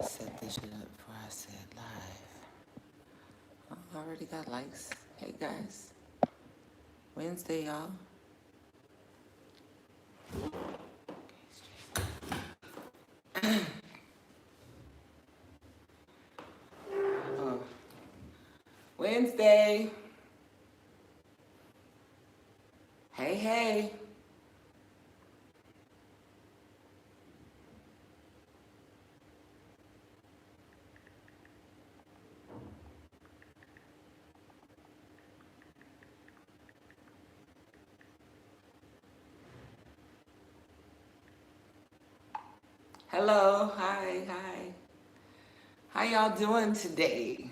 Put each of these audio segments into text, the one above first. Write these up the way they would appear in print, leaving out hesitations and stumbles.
Set this shit up before I said live. Oh, I already got likes. Hey guys, Wednesday, y'all. Oh, Wednesday. Hey, hey. Hello, hi, hi. How y'all doing today?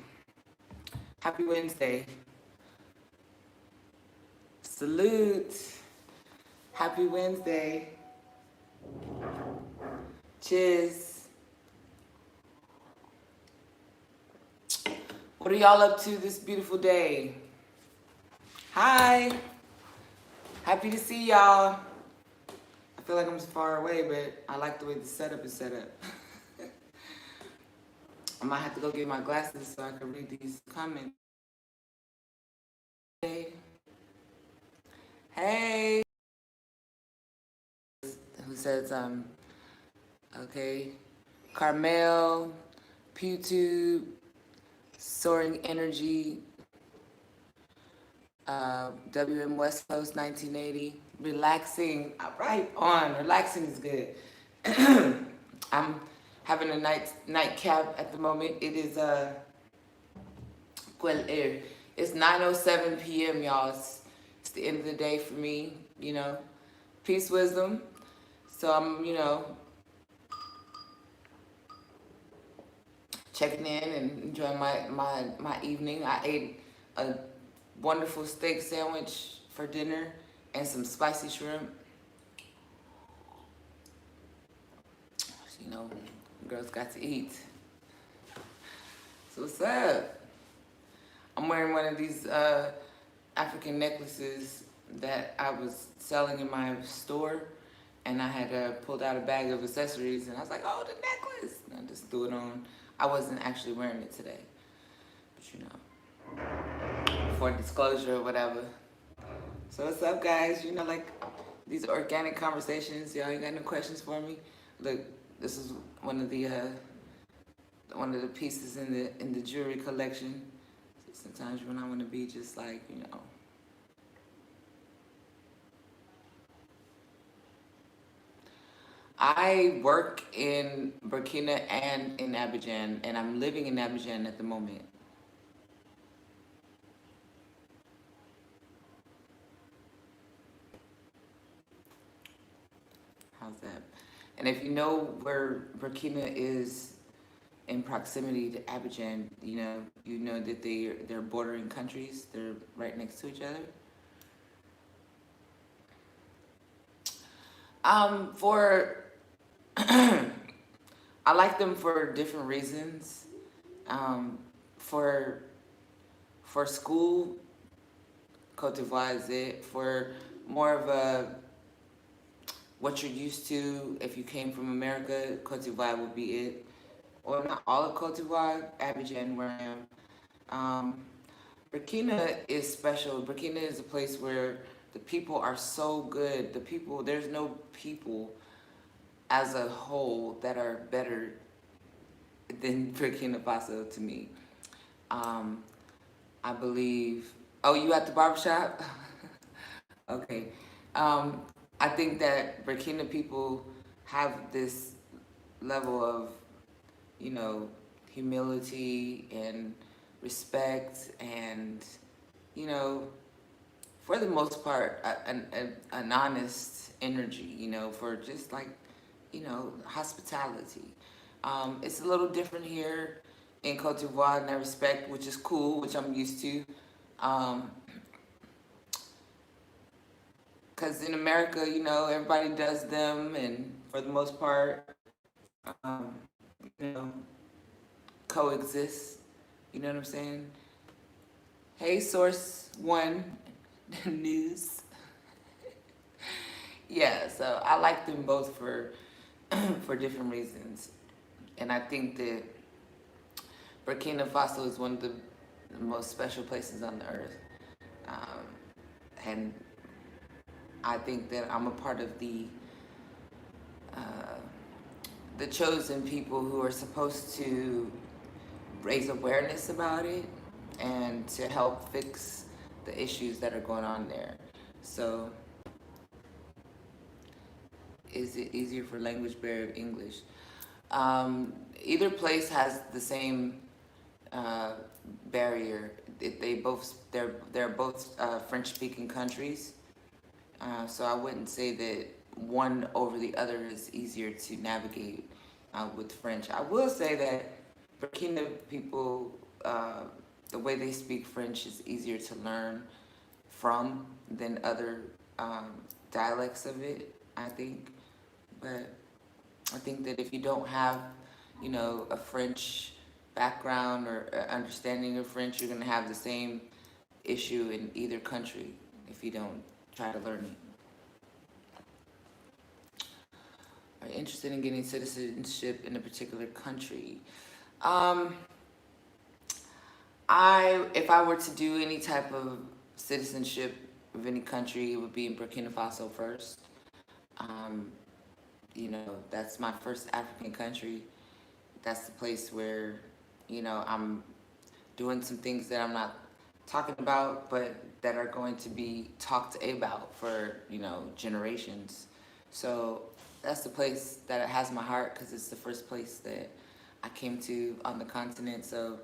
Happy Wednesday. Salute. Happy Wednesday. Cheers. What are y'all up to this beautiful day? Hi. Happy to see y'all. I feel like I'm far away, but I like the way the setup is set up. I might have to go get my glasses so I can read these comments. Hey. Hey. Who says, okay. Carmel, PewTube, Soaring Energy, WM West Coast 1980, relaxing, right on, relaxing is good. I'm having a nightcap at the moment. It is it's 9:07 p.m. y'all. It's the end of the day for me, you know. Peace, wisdom. So I'm, checking in and enjoying my evening. I ate a wonderful steak sandwich for dinner and some spicy shrimp. You know, girls got to eat. So what's up? I'm wearing one of these African necklaces that I was selling in my store, and I had pulled out a bag of accessories, and I was like, "Oh, the necklace!" And I just threw it on. I wasn't actually wearing it today, but for disclosure or whatever. So what's up, guys? Like these organic conversations. Y'all ain't got no questions for me? Look, this is one of the pieces in the jewelry collection. Sometimes when I want to be just like, I work in Burkina and in Abidjan, and I'm living in Abidjan at the moment. How's that? And if you know where Burkina is in proximity to Abidjan, you know that they're bordering countries. They're right next to each other. For I like them for different reasons. Um, for school, Cote d'Ivoire is it. For more of a what you're used to, if you came from America, Cote d'Ivoire would be it. Well, not all of Cote d'Ivoire, Abidjan, where I am. Burkina is special. Burkina is a place where the people are so good. The people, there's no people as a whole that are better than Burkina Faso to me. Um, I believe. Oh, you at the barbershop? Okay. Um, I think that Burkina people have this level of, you know, humility and respect and, you know, for the most part, an honest energy, for just like, hospitality. It's a little different here in Cote d'Ivoire in that respect, which is cool, which I'm used to. Because in America, everybody does them, and for the most part, um, you know, coexist. You know what I'm saying? Hey, Source One News. Yeah, so I like them both for for different reasons. And I think that Burkina Faso is one of the most special places on the earth. Um, and I think that I'm a part of uh, the chosen people who are supposed to raise awareness about it and to help fix the issues that are going on there. So, is it easier for language barrier of English? Either place has the same uh, barrier. They're both French speaking countries. So I wouldn't say that one over the other is easier to navigate with French. I will say that Burkina people, the way they speak French is easier to learn from than other dialects of it, I think. But I think that if you don't have, a French background or understanding of French, you're going to have the same issue in either country if you don't try to learn it. Are you interested in getting citizenship in a particular country? If I were to do any type of citizenship of any country, it would be in Burkina Faso first. That's my first African country. That's the place where, I'm doing some things that I'm not talking about, but that are going to be talked about for, generations. So that's the place that has my heart because it's the first place that I came to on the continent. So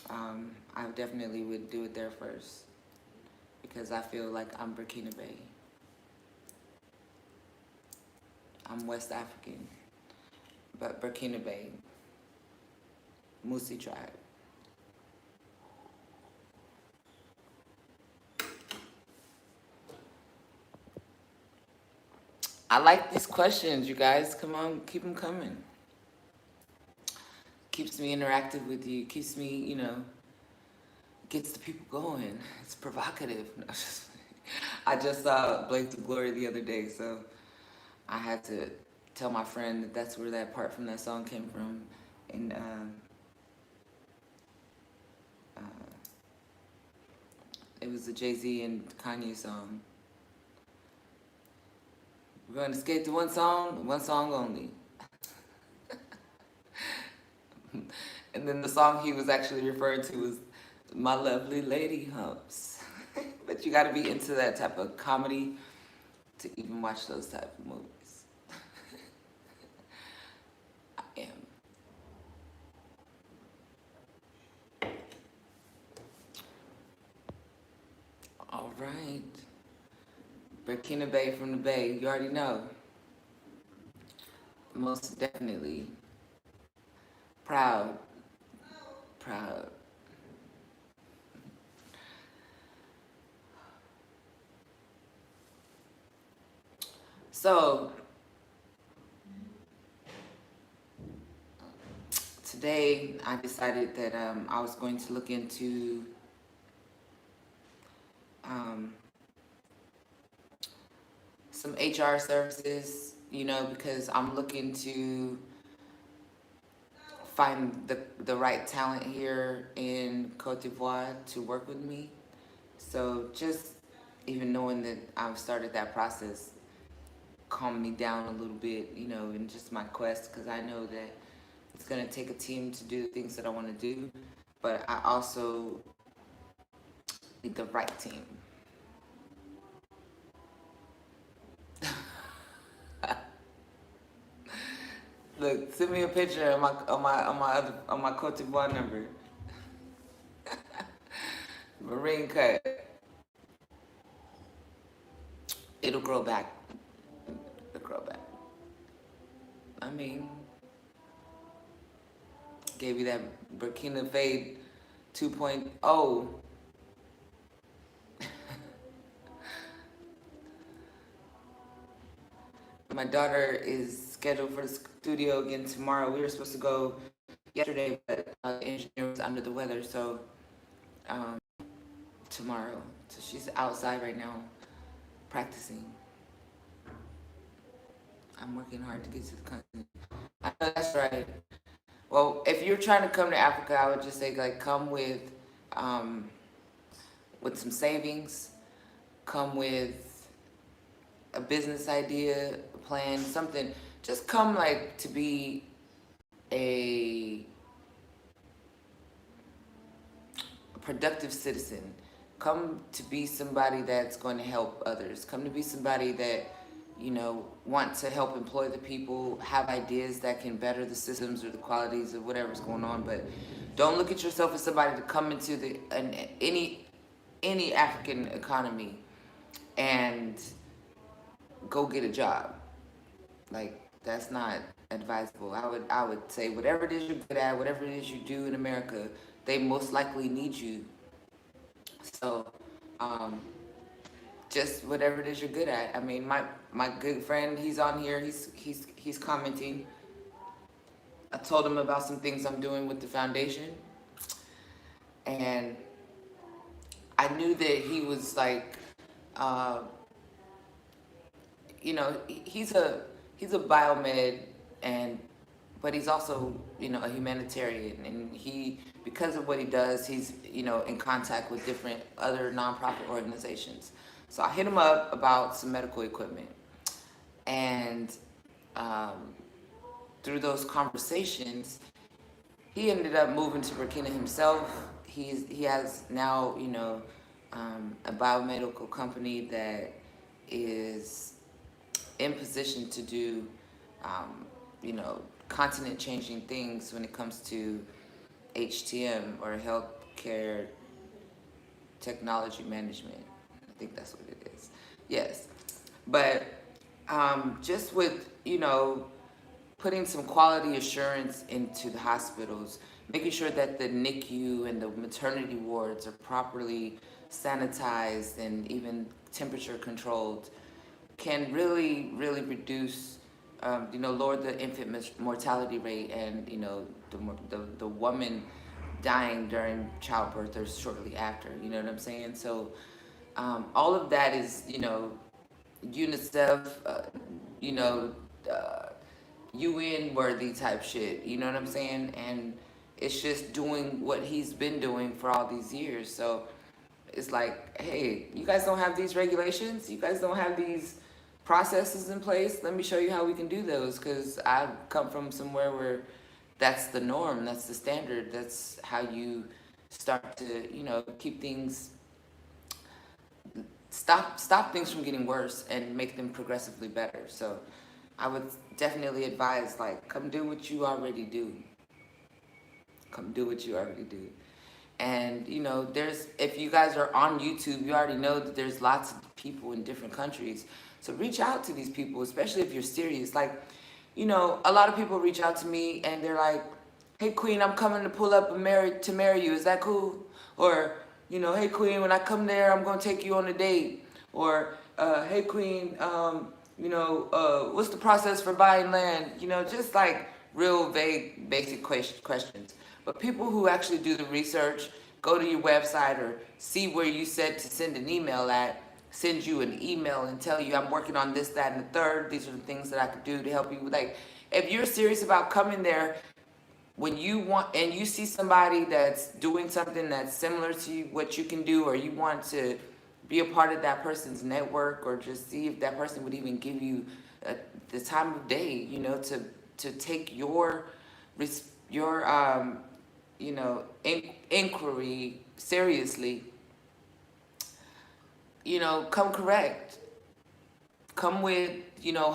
I definitely would do it there first because I feel like I'm Burkina Bay. I'm West African, but Burkina Bay, Musi tribe. I like these questions, you guys. Come on, keep them coming. Keeps me interactive with you. Keeps me, gets the people going. It's provocative. I just saw Blake the Glory the other day, so I had to tell my friend that that's where that part from that song came from. And it was a Jay-Z and Kanye song. We're going to skate to one song only. And then the song he was actually referring to was My Lovely Lady Humps. But you got to be into that type of comedy to even watch those type of movies. I am. All right. Burkina Bay from the Bay, you already know. Most definitely. Proud. Proud. So, today I decided that I was going to look into some HR services, because I'm looking to find the right talent here in Cote d'Ivoire to work with me. So just even knowing that I've started that process calmed me down a little bit, in just my quest, because I know that it's going to take a team to do the things that I want to do, but I also need the right team. Look, send me a picture on my Cote d'Ivoire number. Marine cut. It'll grow back. It'll grow back. I mean, gave you that Burkina Fade 2.0. My daughter is scheduled for the studio again tomorrow. We were supposed to go yesterday, but the engineer was under the weather, so tomorrow. So she's outside right now practicing. I'm working hard to get to the continent. I know that's right. Well, if you're trying to come to Africa, I would just say like come with some savings, come with a business idea, a plan, something. Just come like to be a productive citizen. Come to be somebody that's going to help others. Come to be somebody that, want to help employ the people, have ideas that can better the systems or the qualities of whatever's going on. But don't look at yourself as somebody to come into any African economy and go get a job. Like, that's not advisable. I would say whatever it is you're good at, whatever it is you do in America, they most likely need you. So, um, just whatever it is you're good at. I mean, my good friend, he's on here. He's commenting. I told him about some things I'm doing with the foundation, and I knew that he was like, uh, he's a biomed, and but he's also a humanitarian, and because of what he does, he's in contact with different other nonprofit organizations. So I hit him up about some medical equipment, and um, through those conversations, he ended up moving to Burkina himself. He has now a biomedical company that is in position to do you know continent changing things when it comes to HTM, or healthcare technology management. I think that's what it is. Yes, but just with putting some quality assurance into the hospitals, making sure that the NICU and the maternity wards are properly sanitized and even temperature controlled, can really, really reduce, lower the infant mortality rate, and the woman dying during childbirth or shortly after. You know what I'm saying? So all of that is UNICEF, you know, uh, UN worthy type shit. You know what I'm saying? And it's just doing what he's been doing for all these years. So it's like, hey, you guys don't have these regulations. You guys don't have these processes in place. Let me show you how we can do those. Because I come from somewhere where that's the norm. That's the standard. That's how you start to, keep things, stop things from getting worse and make them progressively better. So I would definitely advise, like, come do what you already do. Come do what you already do. And if you guys are on YouTube, you already know that there's lots of people in different countries. So reach out to these people, especially if you're serious. Like, a lot of people reach out to me and they're like, "Hey Queen, I'm coming to pull up to marry you. Is that cool?" Or, "Hey Queen, when I come there, I'm gonna take you on a date." Or, "Hey Queen, what's the process for buying land?" Just like real vague, basic questions. But people who actually do the research, go to your website or see where you said to send an email at, send you an email and tell you, "I'm working on this, that, and the third. These are the things that I could do to help you." Like, if you're serious about coming there, when you want, and you see somebody that's doing something that's similar to what you can do, or you want to be a part of that person's network, or just see if that person would even give you the time of day, to take your inquiry seriously, come correct. Come with,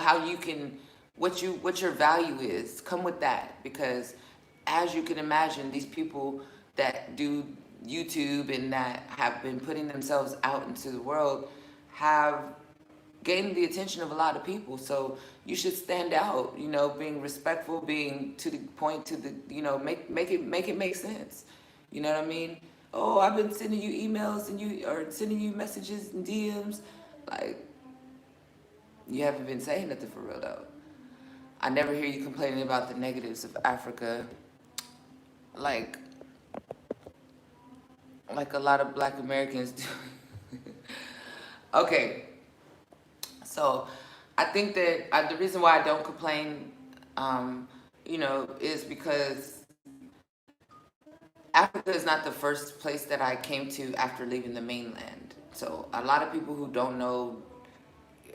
how you can, what your value is. Come with that, because as you can imagine, these people that do YouTube and that have been putting themselves out into the world have gained the attention of a lot of people. So you should stand out, being respectful, being to the point, to the, make it make sense. You know what I mean? "Oh, I've been sending you emails and you or sending you messages and DMs." Like, you haven't been saying nothing for real though. I never hear you complaining about the negatives of Africa, like a lot of Black Americans do. Okay, so I think that the reason why I don't complain, is because Africa is not the first place that I came to after leaving the mainland. So a lot of people who don't know,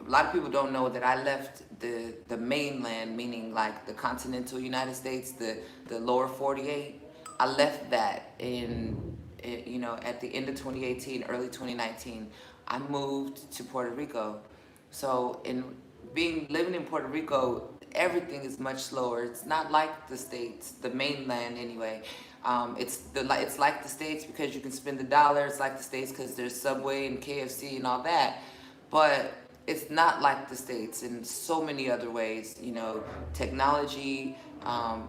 a lot of people don't know that I left the mainland, meaning like the continental United States, the lower 48. I left that you know, at the end of 2018, early 2019. I moved to Puerto Rico. So in being living in Puerto Rico, everything is much slower. It's not like the States, the mainland anyway. It's like the States because you can spend the dollar. It's like the States because there's Subway and KFC and all that. But it's not like the States in so many other ways. You know, technology,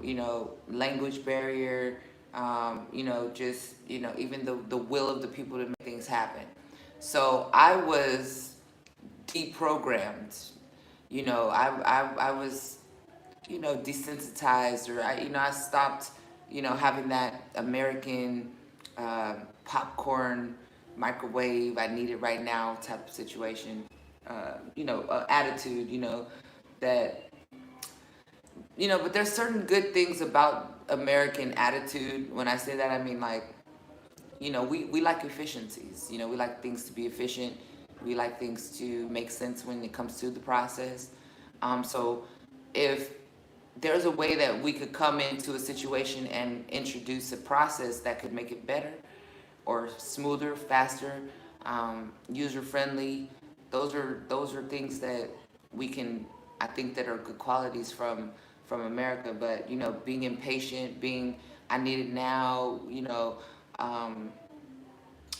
you know, language barrier, you know, just, you know, even the will of the people to make things happen. So I was deprogrammed. You know, I was, you know, desensitized, or you know, I stopped, you know, having that American popcorn microwave, I need it right now type of situation. You know, attitude. You know, that, you know, but there's certain good things about American attitude. When I say that, I mean like, you know, we like efficiencies. You know, we like things to be efficient. We like things to make sense when it comes to the process. So if there's a way that we could come into a situation and introduce a process that could make it better or smoother, faster, user friendly, those are things that we can, I think, that are good qualities from America. But you know, being impatient, being I need it now, you know, um,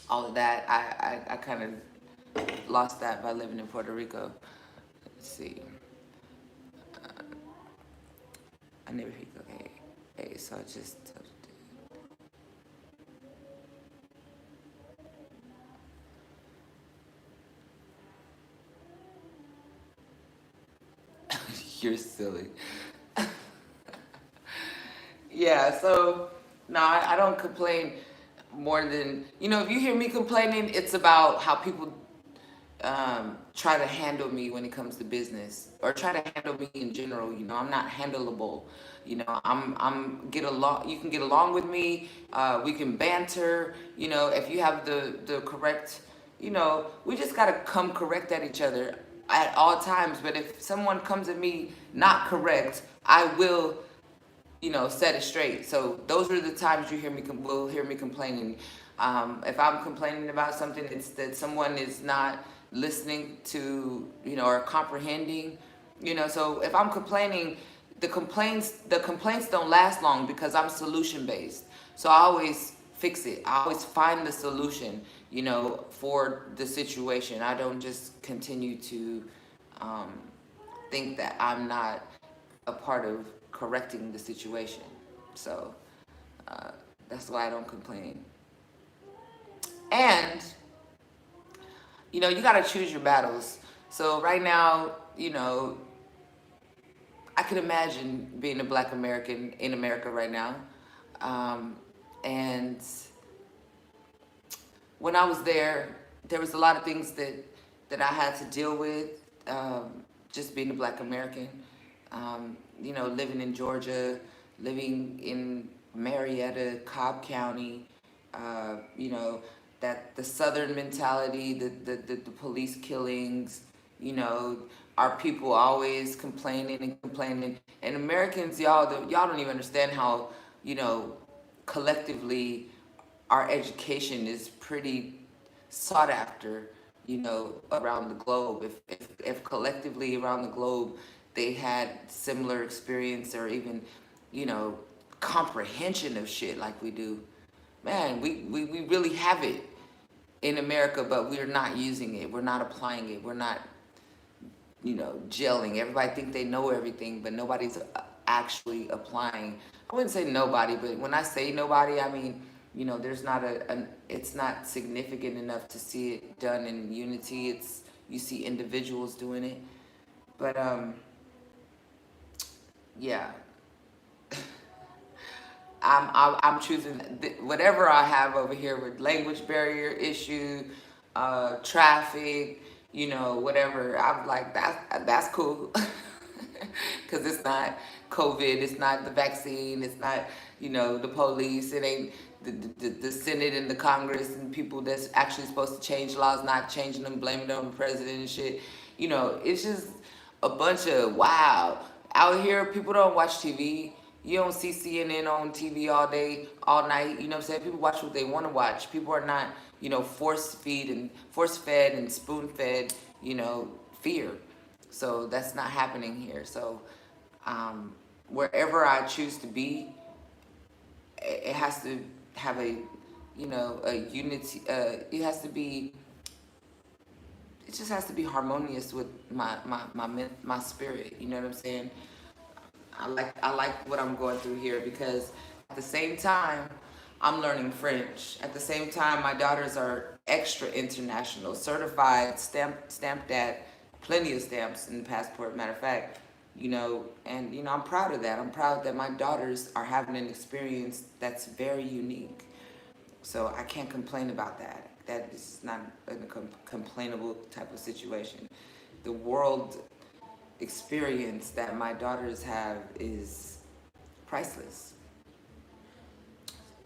all of that, I kind of lost that by living in Puerto Rico. Let's see. I never heard. Okay, hey, so I just you're silly. Yeah, so no, I don't complain more than, you know, if you hear me complaining, it's about how people try to handle me when it comes to business, or try to handle me in general. You know, I'm not handleable. You know, I'm get along. You can get along with me. We can banter. You know, if you have the correct, you know, we just gotta come correct at each other at all times. But if someone comes at me not correct, I will, you know, set it straight. So those are the times you hear me will hear me complaining. If I'm complaining about something, it's that someone is not listening to, you know, or comprehending, you know. So if I'm complaining, the complaints don't last long because I'm solution based. So I always fix it. I always find the solution, you know, for the situation. I don't just continue to um, think that I'm not a part of correcting the situation. So uh, that's why I don't complain. And you know, you got to choose your battles. So right now, you know, I could imagine being a Black American in America right now. Um, and when I was there, there was a lot of things that I had to deal with. Just being a Black American, you know, living in Georgia, living in Marietta, Cobb County, you know, that the Southern mentality, the police killings, you know, our people always complaining and complaining. And Americans, y'all don't even understand how, you know, collectively our education is pretty sought after, you know, around the globe. If collectively around the globe they had similar experience, or even, you know, comprehension of shit like we do, man, we really have it in America, but we're not using it. We're not applying it. We're not, you know, gelling. Everybody think they know everything, but nobody's actually applying. I wouldn't say nobody, but when I say nobody, I mean, you know, there's not it's not significant enough to see it done in unity. It's, you see individuals doing it, but yeah, I'm choosing whatever I have over here with language barrier issue, traffic, you know, whatever. I'm like, that's cool, because it's not COVID, it's not the vaccine, it's not, you know, the police, it ain't the Senate and the Congress and people that's actually supposed to change laws not changing them, blaming it on the president and shit. You know, it's just a bunch of wow. Out here, people don't watch TV. You don't see CNN on TV all day, all night. You know what I'm saying? People watch what they want to watch. People are not, you know, force fed and spoon fed, you know, fear. So that's not happening here. So wherever I choose to be, it has to have a, you know, a unity. It has to be. It just has to be harmonious with my spirit. You know what I'm saying? I like what I'm going through here because at the same time I'm learning French. At the same time, my daughters are extra international, certified, stamped at, plenty of stamps in the passport. Matter of fact, you know, and you know I'm proud of that. I'm proud that my daughters are having an experience that's very unique. So I can't complain about that. That is not a complainable type of situation. The world experience that my daughters have is priceless.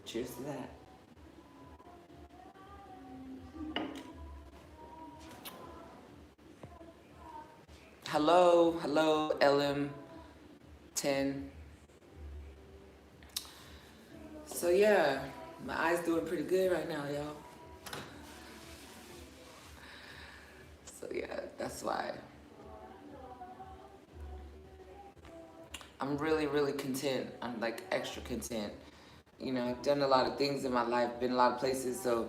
Cheers to that. Hello, LM10. So yeah, my eyes doing pretty good right now, y'all. So yeah, that's why I'm really content. I'm like extra content. You know, I've done a lot of things in my life, been a lot of places, so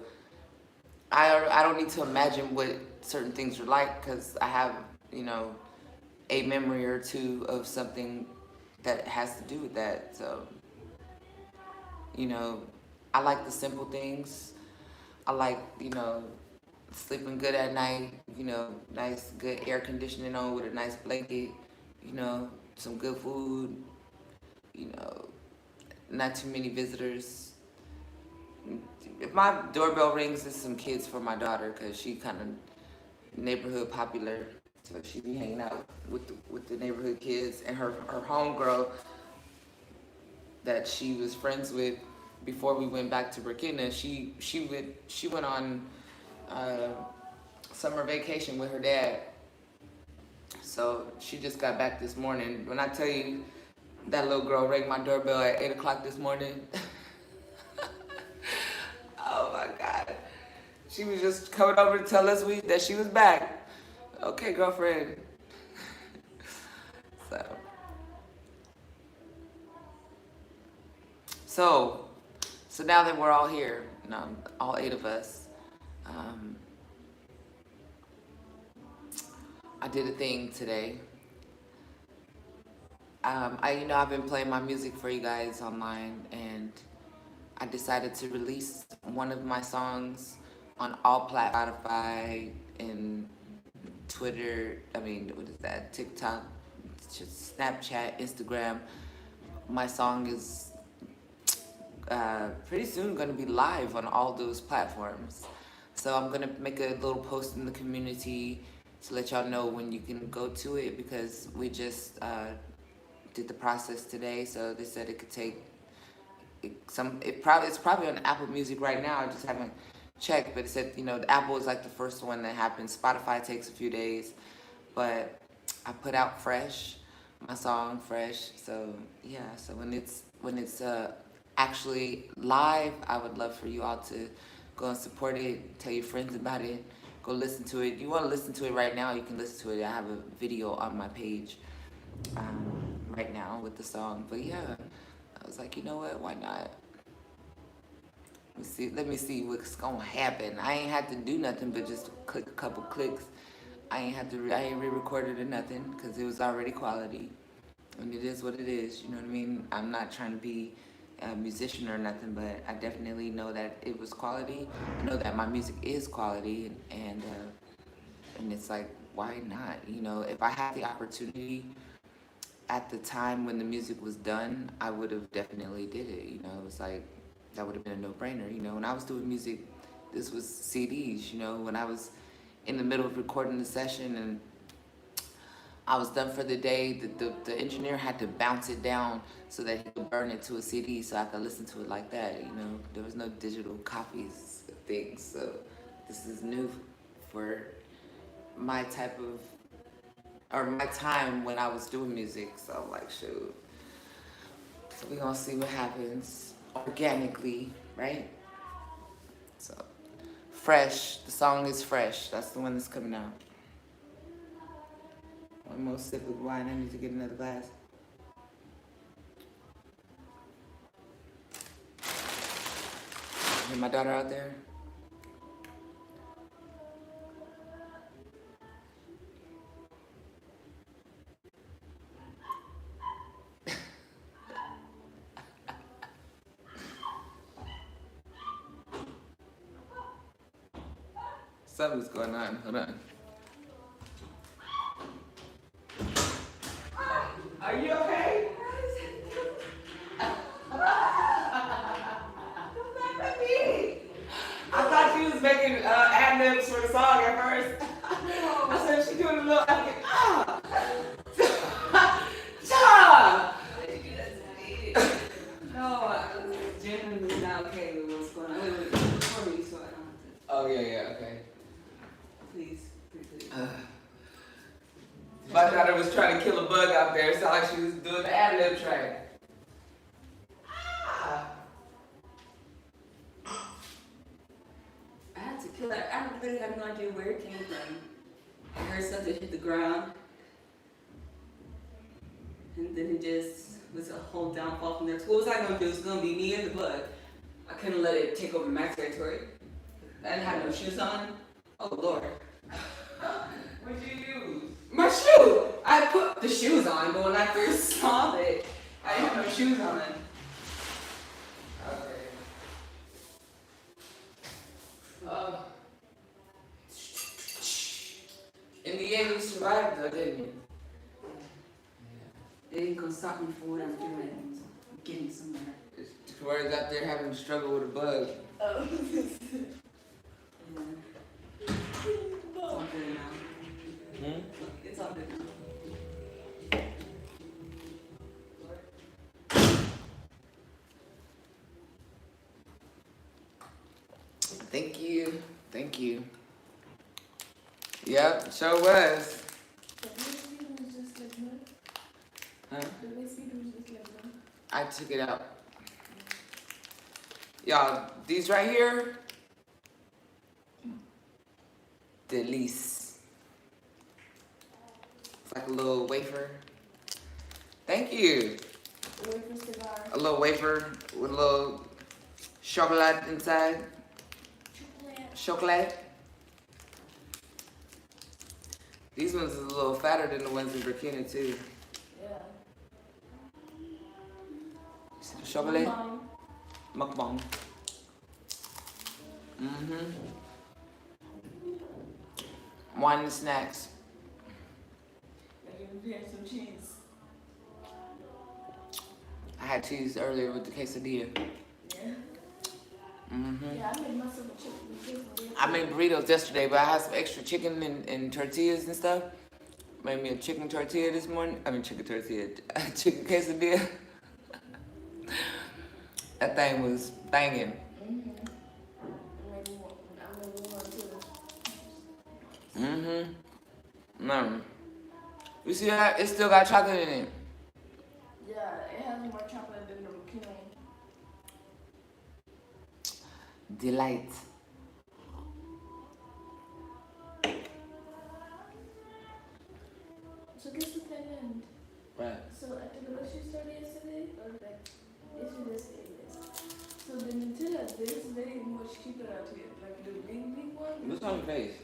I don't need to imagine what certain things are like because I have, you know, a memory or two of something that has to do with that. So, you know, I like the simple things. I like, you know, sleeping good at night, you know, nice, good air conditioning on with a nice blanket, you know, some good food, you know, not too many visitors. If my doorbell rings, it's some kids for my daughter because she kind of neighborhood popular. So she be hanging out with the neighborhood kids and her homegirl that she was friends with before we went back to Burkina. She went on uh, summer vacation with her dad. So she just got back this morning. When I tell you that little girl rang my doorbell at 8 o'clock this morning, oh my God. She was just coming over to tell us that she was back. Okay, girlfriend. So, so, so now that we're all here, you know, all 8 of us, um, I did a thing today. You know, I've been playing my music for you guys online, and I decided to release one of my songs on all platforms, Spotify and Twitter. I mean, what is that? TikTok, Snapchat, Instagram. My song is pretty soon going to be live on all those platforms. So I'm going to make a little post in the community to let y'all know when you can go to it because we just did the process today. So they said it could take it's probably on Apple Music right now. I just haven't checked, but it said, you know, the Apple is like the first one that happens. Spotify takes a few days, but I put out Fresh, my song Fresh. So yeah, so when it's actually live, I would love for you all to go and support it, tell your friends about it, go listen to it. You want to listen to it right now, you can listen to it. I have a video on my page right now with the song. But yeah, I was like, you know what? Why not? Let me see what's gonna happen. I ain't had to do nothing but just click a couple clicks. I ain't re-recorded or nothing because it was already quality. And it is what it is. You know what I mean? I'm not trying to be a musician or nothing, but I definitely know that it was quality. I know that my music is quality, and it's like, why not? You know, if I had the opportunity at the time when the music was done, I would have definitely did it. You know, it was like that would have been a no-brainer. You know, when I was doing music, this was CDs. You know, when I was in the middle of recording the session and I was done for the day. The engineer had to bounce it down so that he could burn it to a CD so I could listen to it like that. You know, there was no digital copies of things. So this is new for my type of, or my time when I was doing music. So I'm like, shoot. So we're gonna see what happens organically, right? So Fresh, the song is Fresh. That's the one that's coming out. One more sip of wine. I need to get another glass. Hear my daughter out there? Something's going on. Hold on. Are you okay? I thought she was making ad-libs for the song at first. I said she doing a little Cha! No, I'm genuinely not okay with what's going on. Wait, for me, so I don't have to. Oh yeah, okay. Please, please. My daughter was trying to kill a bug out there. It sounded like she was doing the ad-lib track. I had to kill it. I really have no idea where it came from. I heard something hit the ground, and then it just was a whole downfall from there. So what was I gonna do? It was gonna be me and the bug. I couldn't let it take over my territory. I didn't have no shoes on. Oh Lord. What'd you use? My shoe! I put the shoes on, but when I first saw it, I didn't have no shoes on. Okay. In the end, you survived though, didn't you? It ain't gonna stop me from what I'm doing. So I'm getting somewhere. Where's out there having to struggle with a bug? Oh. Yeah. It's all good now. Hmm? It's all good now. Thank you. Thank you. Yep, sure was. Huh? I took it out. Y'all, these right here, Delice. It's like a little wafer. Thank you. A little wafer with a little chocolate inside. Chocolate. These ones is a little fatter than the ones in Burkina too. Yeah. Chocolate. Mukbang. Mm-hmm. Wine and snacks. We had some cheese. I had cheese earlier with the quesadilla. Yeah. Mm-hmm. Yeah, I made myself a chicken. I made burritos yesterday, but I had some extra chicken and tortillas and stuff. Made me a chicken tortilla this morning. I mean chicken tortilla, chicken quesadilla. That thing was banging. Mm-hmm. No. You see that? It still got chocolate in it. Yeah, it has more chocolate than the Burkina. Delight. So guess what that meant? Right. So at the grocery store yesterday, or like yesterday, so the Nutella is very much cheaper out here. Like the big one. What's on your face?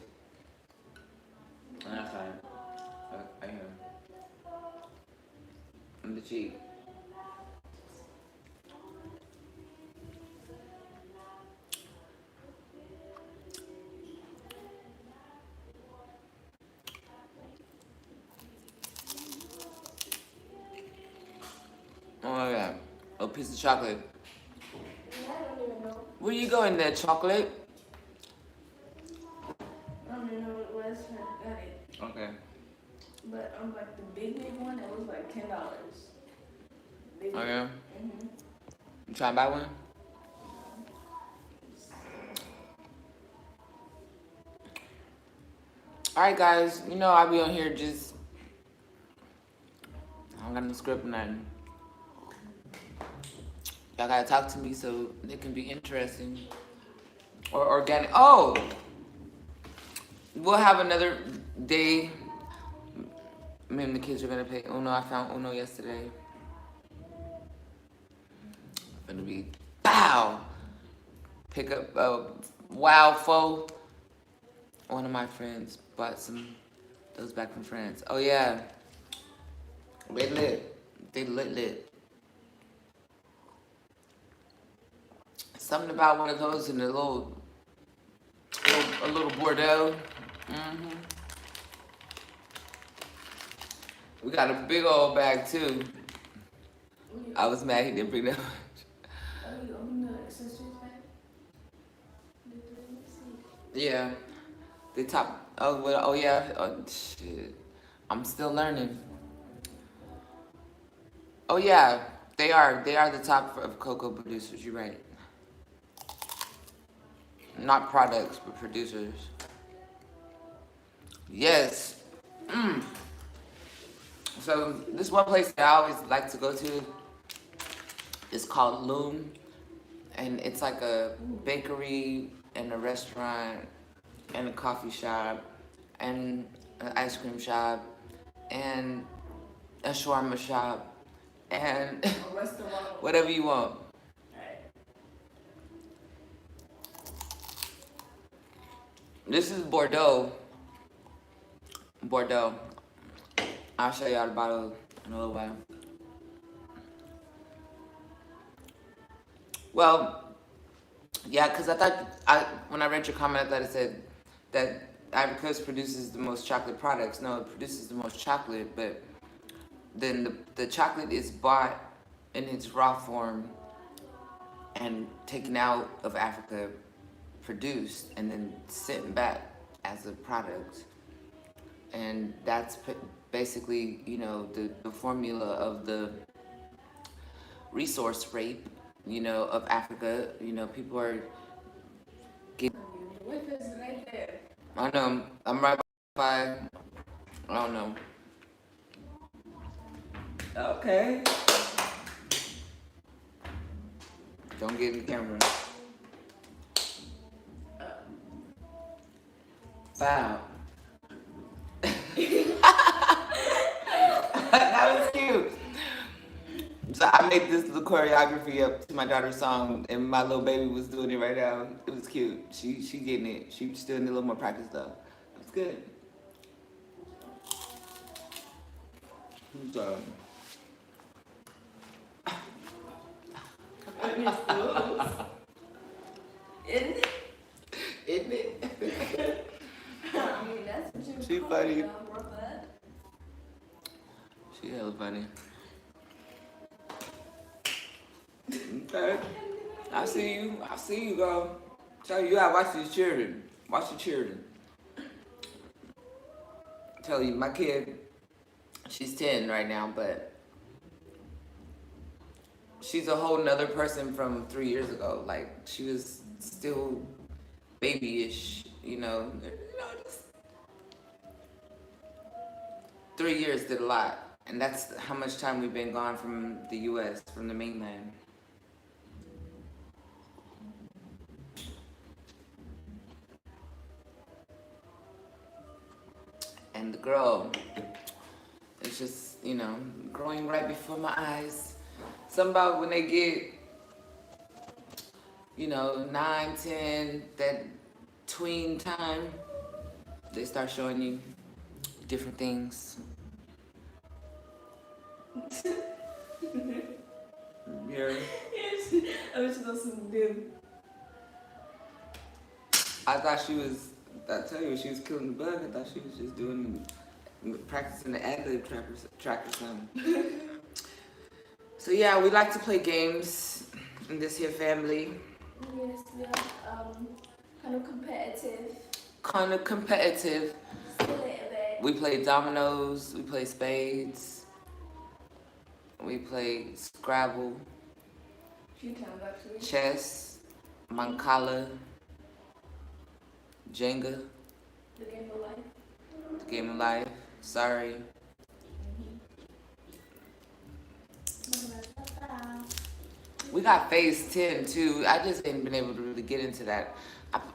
That's fine. I am. On the cheek. Oh my god. A piece of chocolate. Yeah, I don't even know. Where you going there, chocolate? I don't even know what it was. I got it. Okay. But like the big one, it was like $10. Oh yeah. Mhm. You trying to buy one? All right, guys. You know I'll be on here just. I don't got no script or nothing. Y'all gotta talk to me so it can be interesting or organic. Oh, we'll have another day. Me and the kids are gonna play Uno. I found Uno yesterday. Gonna be pow. Pick up a wow foe. One of my friends bought those back from France. Oh yeah, they lit. They lit. Something about one of those in a little Bordeaux. We got a big old bag too. I was mad he didn't bring that much. Oh, you open the accessories bag? Yeah, the top. Oh well. Oh yeah. Oh shit. I'm still learning. Oh yeah, they are. They are the top of cocoa producers. You're right. Not products, but producers. Yes. So this one place that I always like to go to is called Loom, and it's like a bakery and a restaurant and a coffee shop and an ice cream shop and a shawarma shop and A restaurant. whatever you want. Alright. This is Bordeaux. Bordeaux. I'll show y'all the bottle in a little while. Well, yeah, because when I read your comment, I thought it said that Ivory Coast produces the most chocolate products. No, it produces the most chocolate, but then the chocolate is bought in its raw form and taken out of Africa, produced, and then sent back as a product. And that's basically, you know, the formula of the resource rape, you know, of Africa. You know, people are getting. The whip is right there. I know. I'm right by. I don't know. Okay. Don't get in the camera. Wow. That was cute. So I made this little choreography up to my daughter's song, and my little baby was doing it right now. It was cute. She getting it. She still need a little more practice though. It's good. So, Isn't it? isn't it? I mean, that's what you She call funny. it, Roberta. She hella funny. Okay. I see you. I see you, girl. Tell you, I watch these children. Watch the children. Tell you, my kid, she's 10 right now, but she's a whole nother person from 3 years ago. Like, she was still babyish, you know. Just 3 years did a lot. And that's how much time we've been gone from the U.S., from the mainland. And the girl is just, you know, growing right before my eyes. Something about when they get, you know, 9, 10, that tween time, they start showing you different things. Yeah. Yes. I was just listening to them. I thought she was, I tell you, she was killing the bug. I thought she was just practicing the ad-lib track or something. So yeah, we like to play games in this here family. Yes, we are kind of competitive. Kind of competitive. Just a little bit. We play dominoes. We play spades. We play Scrabble, A few times actually. chess, Mancala, Jenga, The game of life. the game of life. Sorry. We got Phase 10 too. I just ain't been able to really get into that.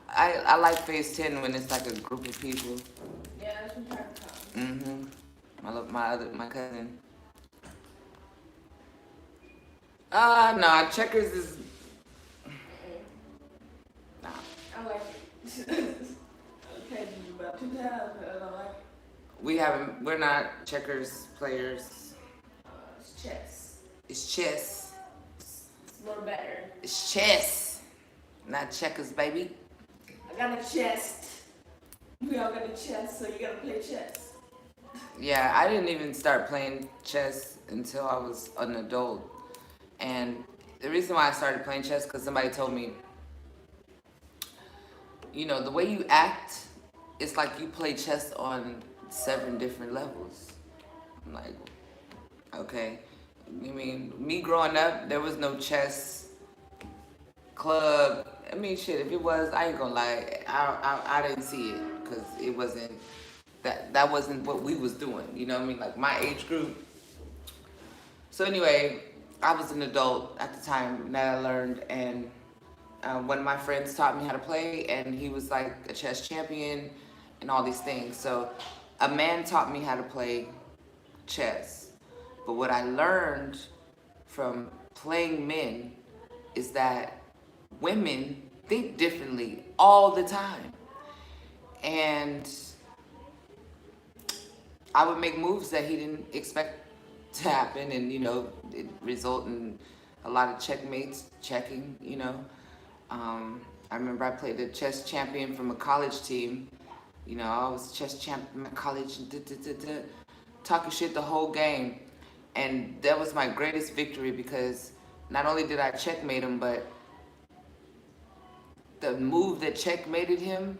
I like Phase 10 when it's like a group of people. Yeah, that's from time to time. Mm-hmm. I love my cousin. Nah, checkers is nah. I like it. I played it about 2 times, but I like it. We're not checkers players. It's chess. It's chess. It's a little better. It's chess. Not checkers, baby. I got a chest. We all got a chest, so you gotta play chess. Yeah, I didn't even start playing chess until I was an adult. And the reason why I started playing chess, because somebody told me, you know, the way you act, it's like you play chess on 7 different levels. I'm like, okay. I mean, me growing up, there was no chess club. I mean, shit, if it was, I ain't gonna lie, I didn't see it, because it wasn't, that wasn't what we was doing, you know what I mean? Like, my age group. So anyway, I was an adult at the time that I learned, and one of my friends taught me how to play, and he was like a chess champion and all these things. So a man taught me how to play chess. But what I learned from playing men is that women think differently all the time. And I would make moves that he didn't expect to happen, and, you know, it result in a lot of checkmates, checking, you know. I remember I played a chess champion from a college team. You know, I was chess champ in my college, talking shit the whole game. And that was my greatest victory, because not only did I checkmate him, but the move that checkmated him,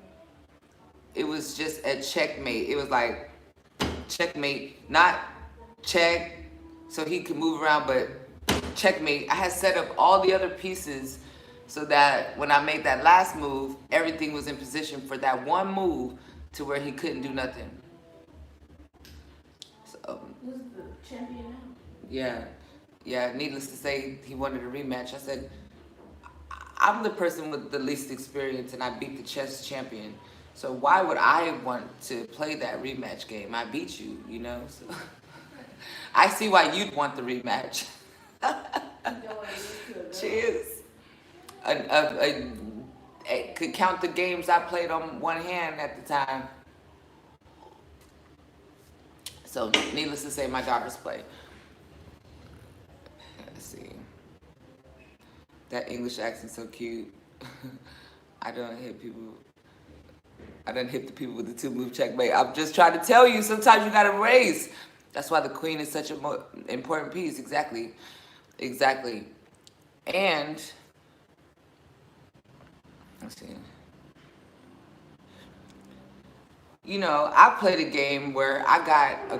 it was just a checkmate. It was like checkmate, not check, so he could move around, but checkmate. I had set up all the other pieces so that when I made that last move, everything was in position for that one move to where he couldn't do nothing. So, Who's the champion now? yeah, needless to say, he wanted a rematch. I said, I'm the person with the least experience, and I beat the chess champion. So why would I want to play that rematch game? I beat you, you know? So I see why you'd want the rematch. You don't want to lose to a girl. Cheers. I could count the games I played on one hand at the time. So needless to say, my daughters play. Let's see. That English accent's so cute. I done hit the people with the 2-move checkmate. I'm just trying to tell you, sometimes you gotta raise. That's why the queen is such an important piece. Exactly. And let's see. You know, I played a game where I got a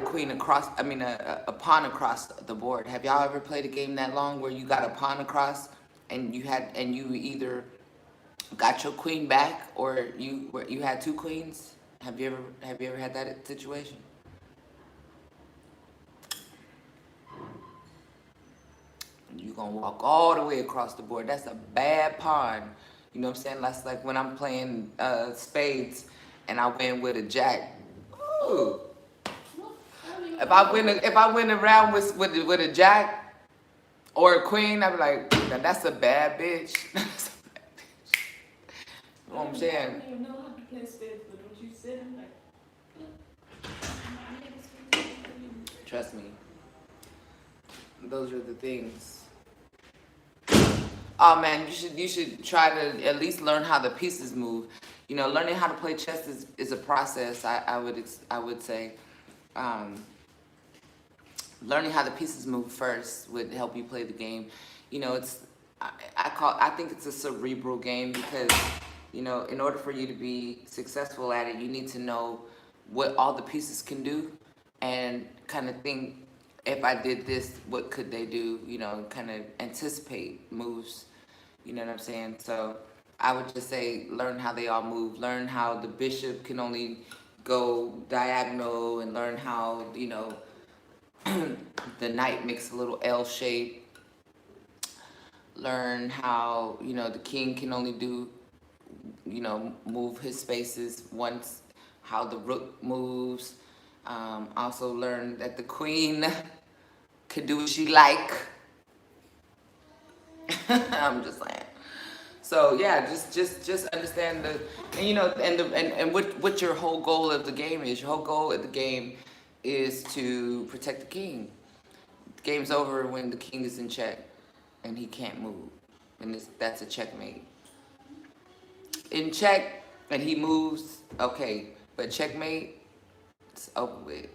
pawn across the board. Have y'all ever played a game that long where you got a pawn across and you either got your queen back or you had 2 queens? Have you ever had that situation? You're gonna walk all the way across the board. That's a bad pawn. You know what I'm saying? That's like when I'm playing spades and I win with a jack. Ooh. If I win a round with a jack or a queen, I'd be like, now that's a bad bitch. That's a bad bitch. You know what I'm saying? I don't even know how to play spades, but what you said, I'm like, Trust me. Those are the things. Oh man, you should try to at least learn how the pieces move. You know, learning how to play chess is a process. I would say, learning how the pieces move first would help you play the game. You know, I think it's a cerebral game, because, you know, in order for you to be successful at it, you need to know what all the pieces can do, and kind of think, if I did this, what could they do? You know, kind of anticipate moves. You know what I'm saying? So I would just say learn how they all move. Learn how the bishop can only go diagonal, and learn how, you know, the knight makes a little L shape. Learn how, you know, the king can only do, you know, move his spaces once, how the rook moves. Also learn that the queen could do what she like. I'm just saying. So yeah, just understand the, and you know, and what your whole goal of the game is. Your whole goal of the game is to protect the king. The game's over when the king is in check and he can't move, and that's a checkmate. In check and he moves, okay, but checkmate, it's over with.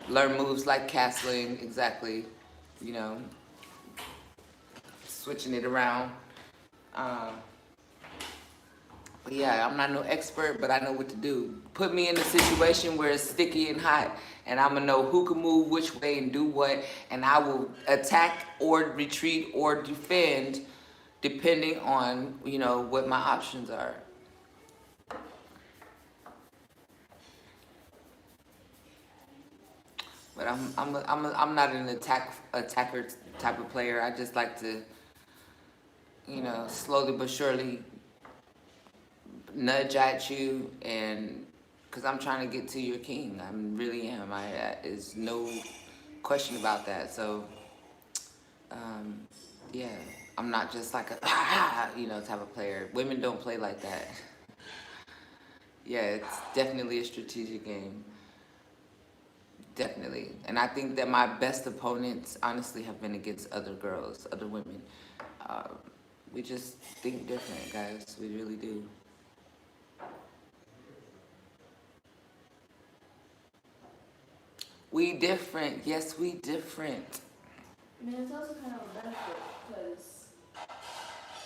Learn moves like castling, exactly. You know, switching it around. But yeah, I'm not no expert, but I know what to do. Put me in a situation where it's sticky and hot, and I'm gonna know who can move which way and do what, and I will attack or retreat or defend depending on, you know, what my options are. But I'm not an attacker type of player. I just like to, you know, slowly but surely nudge at you, and because I'm trying to get to your king. I really am. There's no question about that. So, yeah, I'm not just like a you know, type of player. Women don't play like that. Yeah, it's definitely a strategic game. Definitely. And I think that my best opponents, honestly, have been against other girls, other women. We just think different, guys. We really do. We different. Yes, we different. I mean, it's also kind of a benefit because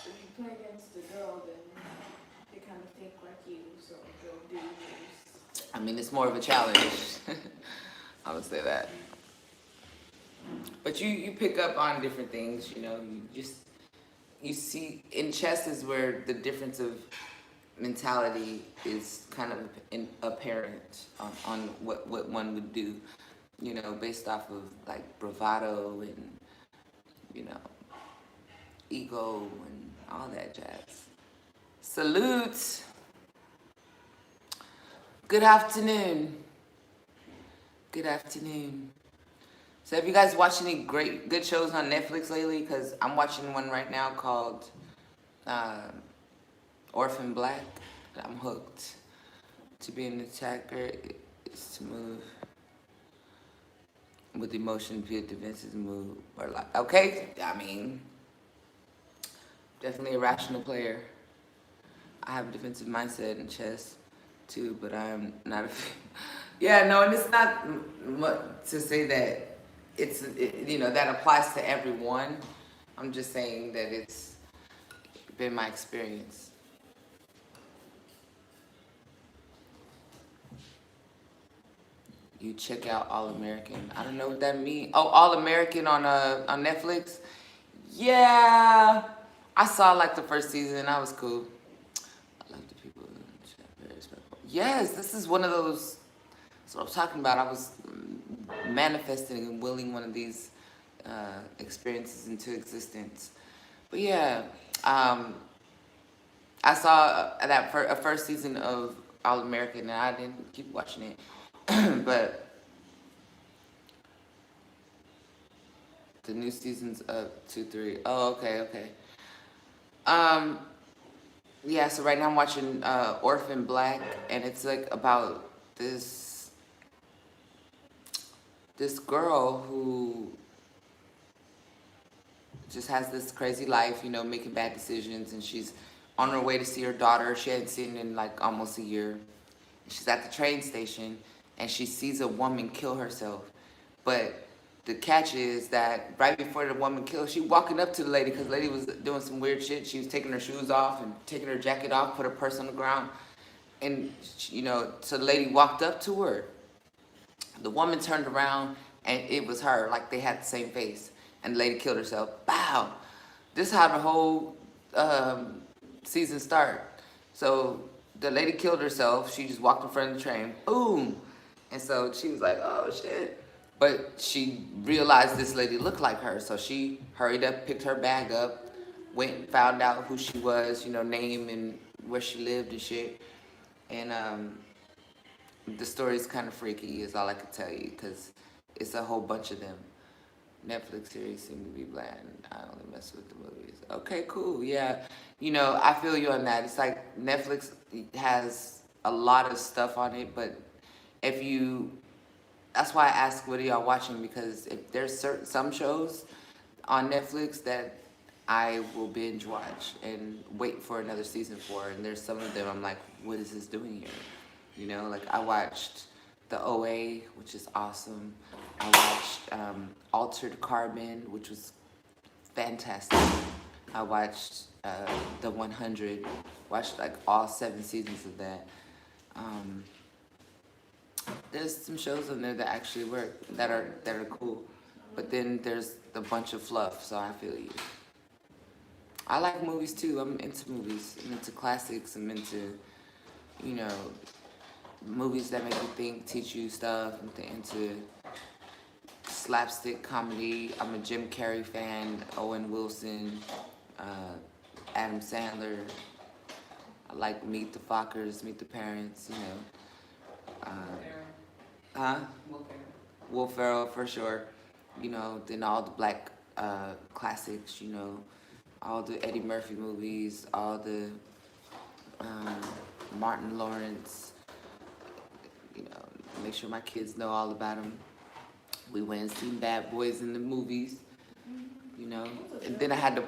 if you play against a girl, then they kind of think like you, so they'll do moves. I mean, it's more of a challenge. I would say that. But you pick up on different things, you know. You see, in chess is where the difference of mentality is kind of apparent on what one would do, you know, based off of like bravado and, you know, ego and all that jazz. Salute. Good afternoon. Good afternoon. So have you guys watched any good shows on Netflix lately? Because I'm watching one right now called Orphan Black. I'm hooked. To be an attacker is to move with emotion via defensive move or like, okay, I mean, definitely a rational player. I have a defensive mindset in chess too, but I'm not a yeah, no, and it's not to say that you know, that applies to everyone. I'm just saying that it's been my experience. You check out All American. I don't know what that means. Oh, All American on Netflix. Yeah, I saw like the first season. That was cool. I like the people in the chat. Very respectful. Yes, this is one of those. That's what I'm talking about. I was manifesting and willing one of these experiences into existence. But yeah, I saw that a first season of All American, and I didn't keep watching it. But the new season's up 2, 3. Oh, okay. Yeah. So right now I'm watching Orphan Black, and it's like about this girl who just has this crazy life, you know, making bad decisions, and she's on her way to see her daughter. She hadn't seen her in like almost a year. She's at the train station, and she sees a woman kill herself. But the catch is that right before the woman killed, she walking up to the lady, because the lady was doing some weird shit. She was taking her shoes off and taking her jacket off, put her purse on the ground. and so the lady walked up to her. The woman turned around, and it was her. Like they had the same face, and the lady killed herself. Bow. This is how the whole season start. So the lady killed herself. She just walked in front of the train. Boom. And so she was like, "Oh shit." But she realized this lady looked like her, so she hurried up, picked her bag up, went and found out who she was, name and where she lived and shit. And the story's kind of freaky, is all I can tell you, because it's a whole bunch of them. Netflix series seem to be bland. I only mess with the movies. Okay, cool. Yeah, I feel you on that. It's like Netflix has a lot of stuff on it, but that's why I ask, what are y'all watching? Because if there's some shows on Netflix that I will binge watch and wait for another season for, and there's some of them I'm like, what is this doing here? Like I watched The OA, which is awesome. I watched Altered Carbon, which was fantastic. I watched The 100, watched like all 7 seasons of that. There's some shows on there that actually work, that are cool. But then there's a bunch of fluff, so I feel you. I like movies too. I'm into movies. I'm into classics. I'm into, movies that make you think, teach you stuff. I'm into slapstick comedy. I'm a Jim Carrey fan, Owen Wilson, Adam Sandler. I like Meet the Fockers, Meet the Parents, Will Ferrell for sure. Then all the black classics, all the Eddie Murphy movies, all the Martin Lawrence. Make sure my kids know all about them. We went and seen Bad Boys in the movies, And then I had to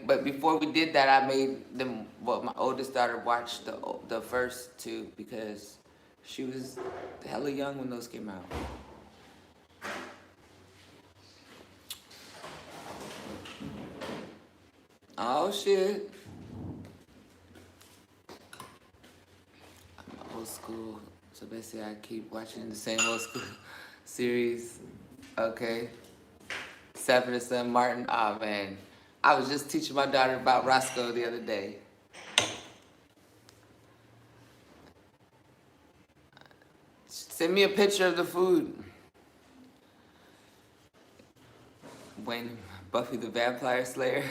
but before we did that, I made them, my oldest daughter watch the first 2 because she was hella young when those came out. Oh shit. I'm old school. So basically I keep watching the same old school series. Okay. Sanford and Son, Martin. Oh man. I was just teaching my daughter about Roscoe the other day. Send me a picture of the food. When Buffy the Vampire Slayer.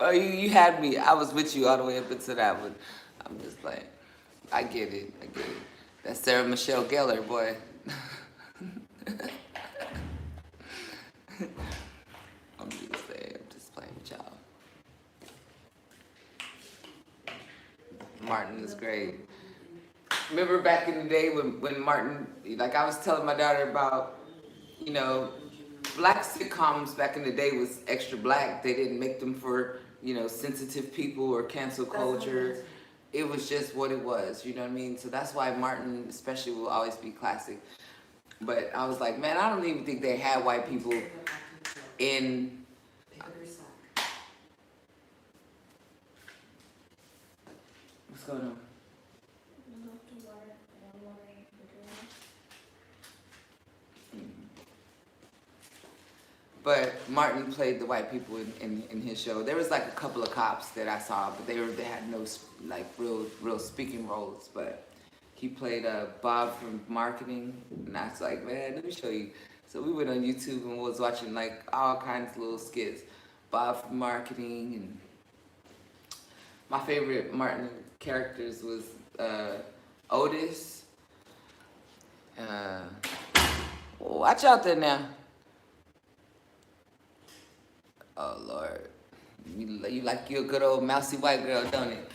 Oh, you had me. I was with you all the way up into that one. I'm just like, I get it. That's Sarah Michelle Gellar, boy. I'm just playing with y'all. Martin is great. Remember back in the day when Martin, like I was telling my daughter about, black sitcoms back in the day was extra black. They didn't make them for, sensitive people or cancel culture. It was just what it was, you know what I mean? So that's why Martin especially will always be classic. But I was like, man, I don't even think they had white people in... What's going on? But Martin played the white people in his show. There was like a couple of cops that I saw, but they had no like real speaking roles. But he played Bob from marketing, and I was like, man, let me show you. So we went on YouTube and was watching like all kinds of little skits. Bob from marketing, and my favorite Martin characters was Otis. Watch out there now. Oh Lord, you like you a good old mousy white girl, don't it?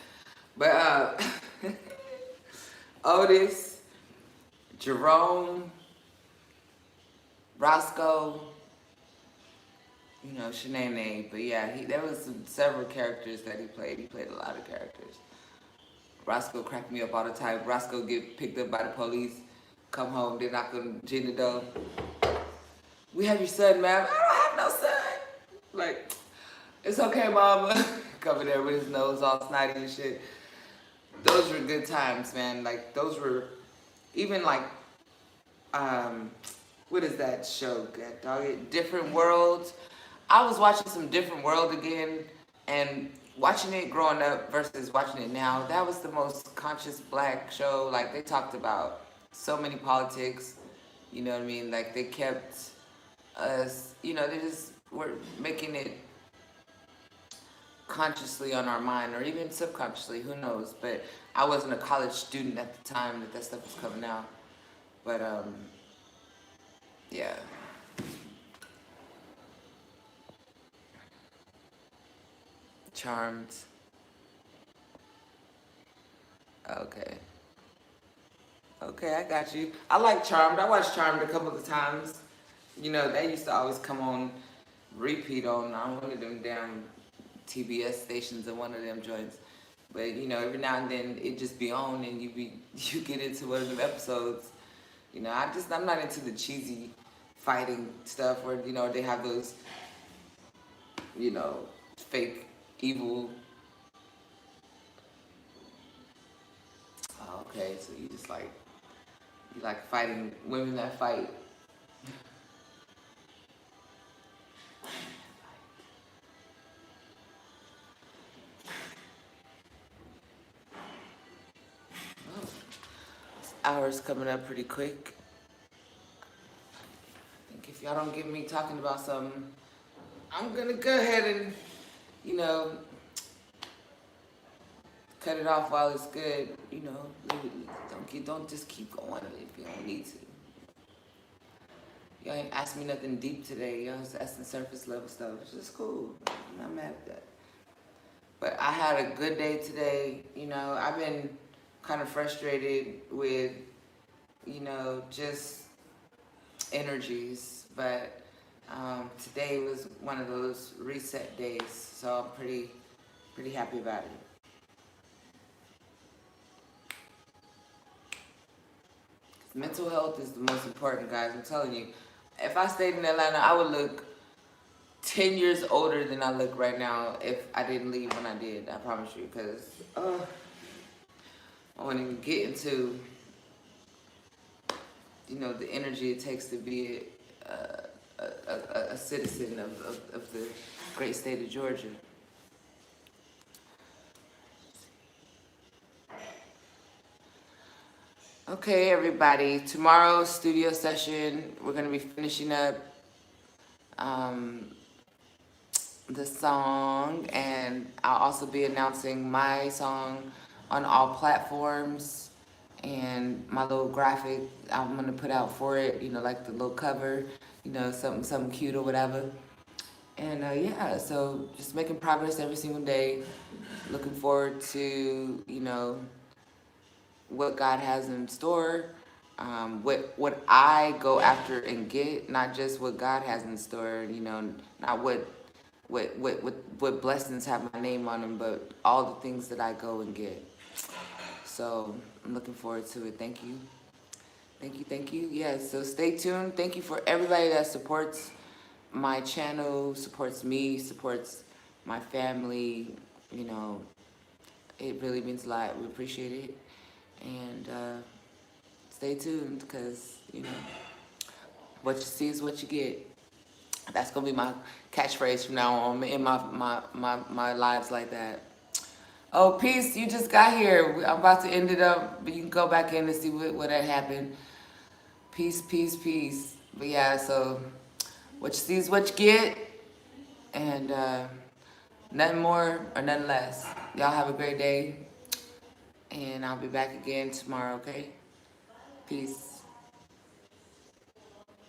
But Otis, Jerome, Roscoe, Shanae, but yeah, there was several characters that he played. He played a lot of characters. Roscoe cracked me up all the time. Roscoe get picked up by the police, come home, they knock on the door. We have your son, ma'am. I don't have no son. Like, it's okay, mama. coming there with his nose all snotty and shit. Those were good times, man. Like those were even like what is that show? God dog it, Different Worlds. I was watching some Different World again, and watching it growing up versus watching it now. That was the most conscious black show. Like they talked about so many politics. You know what I mean? Like they kept us. You know, they just were making it consciously on our mind, or even subconsciously. Who knows? But I wasn't a college student at the time that stuff was coming out. But yeah. Charmed. Okay. Okay, I got you. I like Charmed. I watched Charmed a couple of times. You know, they used to always come on repeat on one of them damn TBS stations and one of them joints. But you know, every now and then it just be on and you get into one of them episodes. You know, I'm not into the cheesy fighting stuff where, you know, they have those, you know, fake evil. Oh, okay, so you like fighting women that fight. Oh, this hour's coming up pretty quick. I think if y'all don't get me talking about something, I'm gonna go ahead and, you know, cut it off while it's good. You know, don't just keep going if you don't need to. Y'all ain't asked me nothing deep today. Y'all just asking surface level stuff, which is cool. I'm not mad at that. But I had a good day today. You know, I've been kind of frustrated with, you know, just energies. But today was one of those reset days, so I'm pretty happy about it. Mental health is the most important, guys. I'm telling you. If I stayed in Atlanta, I would look 10 years older than I look right now if I didn't leave when I did. I promise you. Because I want to get into, you know, the energy it takes to be a citizen of the great state of Georgia. Okay, everybody. Tomorrow's studio session, we're going to be finishing up the song, and I'll also be announcing my song on all platforms, and my little graphic I'm going to put out for it, you know, like the little cover, you know, something cute or whatever. And yeah, so just making progress every single day. Looking forward to, you know, what God has in store, what I go after and get, not just what God has in store, you know, not what blessings have my name on them, but all the things that I go and get. So I'm looking forward to it. Thank you. Thank you. Yeah, so stay tuned. Thank you for everybody that supports my channel, supports me, supports my family. You know, it really means a lot. We appreciate it. And stay tuned, because, you know, what you see is what you get. That's going to be my catchphrase from now on in my lives like that. Oh, Peace, you just got here. I'm about to end it up, but you can go back in and see what had happened. Peace. But yeah, so what you see is what you get. And nothing more or nothing less. Y'all have a great day. And I'll be back again tomorrow, okay? Peace.